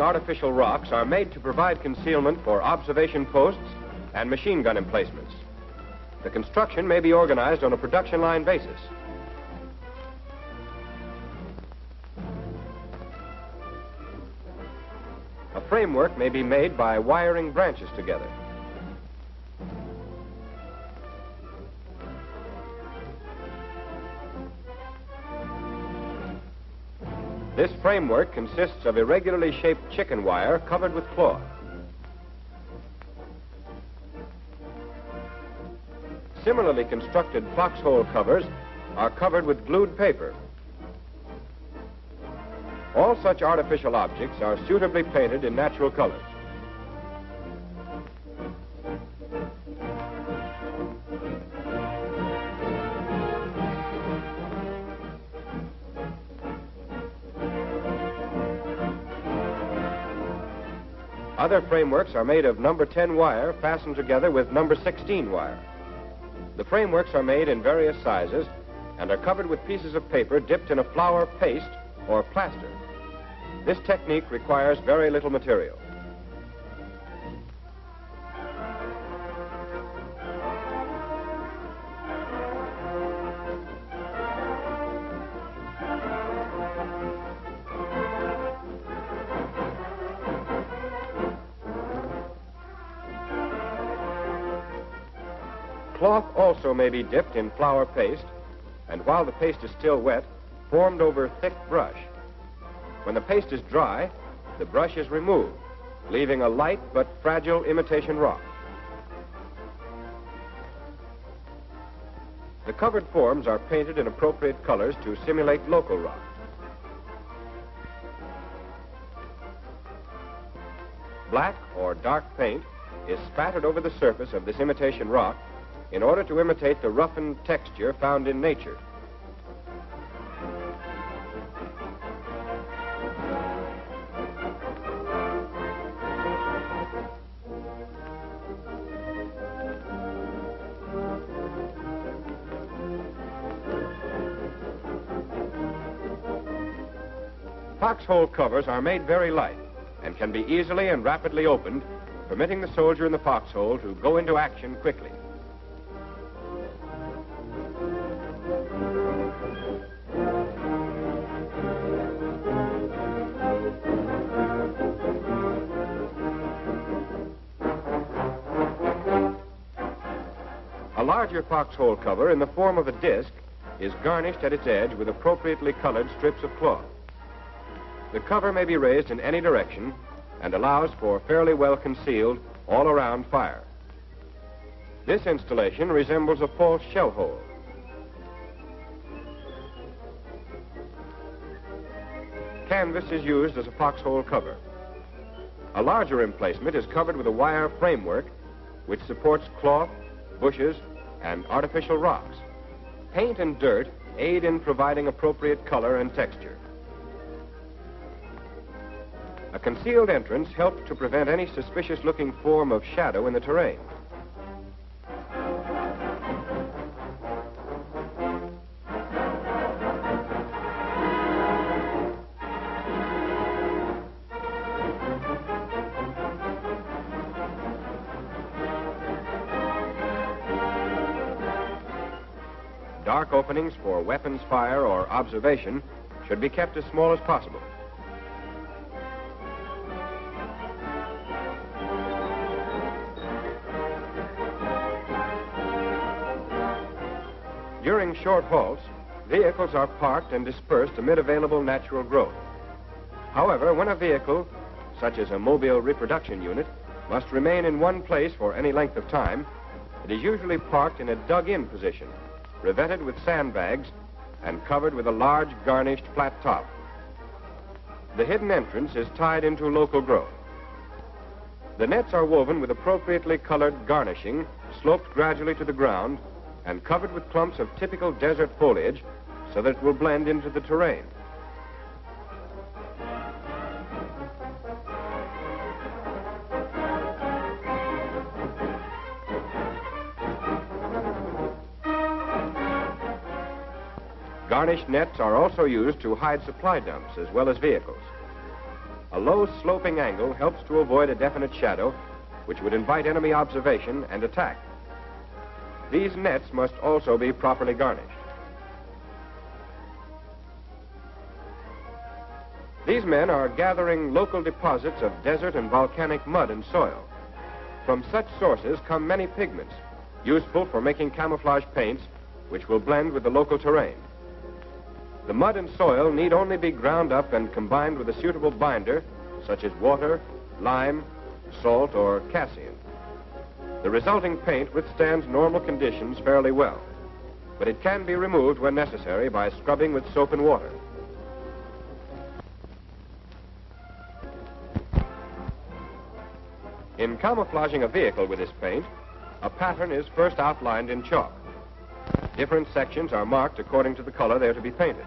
artificial rocks are made to provide concealment for observation posts and machine gun emplacements. The construction may be organized on a production line basis. A framework may be made by wiring branches together. This framework consists of irregularly shaped chicken wire covered with cloth. Similarly constructed foxhole covers are covered with glued paper. All such artificial objects are suitably painted in natural colors. Other frameworks are made of number 10 wire fastened together with number 16 wire. The frameworks are made in various sizes and are covered with pieces of paper dipped in a flour paste or plaster. This technique requires very little material. Cloth also may be dipped in flour paste, and while the paste is still wet, formed over thick brush. When the paste is dry, the brush is removed, leaving a light but fragile imitation rock. The covered forms are painted in appropriate colors to simulate local rock. Black or dark paint is spattered over the surface of this imitation rock in order to imitate the roughened texture found in nature. Foxhole covers are made very light and can be easily and rapidly opened, permitting the soldier in the foxhole to go into action quickly. A larger foxhole cover in the form of a disc is garnished at its edge with appropriately colored strips of cloth. The cover may be raised in any direction and allows for fairly well concealed all-around fire. This installation resembles a false shell hole. Canvas is used as a foxhole cover. A larger emplacement is covered with a wire framework which supports cloth, bushes, and artificial rocks. Paint and dirt aid in providing appropriate color and texture. A concealed entrance helps to prevent any suspicious-looking form of shadow in the terrain. Dark openings for weapons fire or observation should be kept as small as possible. During short halts, vehicles are parked and dispersed amid available natural growth. However, when a vehicle, such as a mobile reproduction unit, must remain in one place for any length of time, it is usually parked in a dug-in position, revetted with sandbags, and covered with a large garnished flat top. The hidden entrance is tied into local growth. The nets are woven with appropriately colored garnishing, sloped gradually to the ground, and covered with clumps of typical desert foliage so that it will blend into the terrain. Garnished nets are also used to hide supply dumps as well as vehicles. A low sloping angle helps to avoid a definite shadow, which would invite enemy observation and attack. These nets must also be properly garnished. These men are gathering local deposits of desert and volcanic mud and soil. From such sources come many pigments, useful for making camouflage paints, which will blend with the local terrain. The mud and soil need only be ground up and combined with a suitable binder, such as water, lime, salt, or casein. The resulting paint withstands normal conditions fairly well, but it can be removed when necessary by scrubbing with soap and water. In camouflaging a vehicle with this paint, a pattern is first outlined in chalk. Different sections are marked according to the color they are to be painted.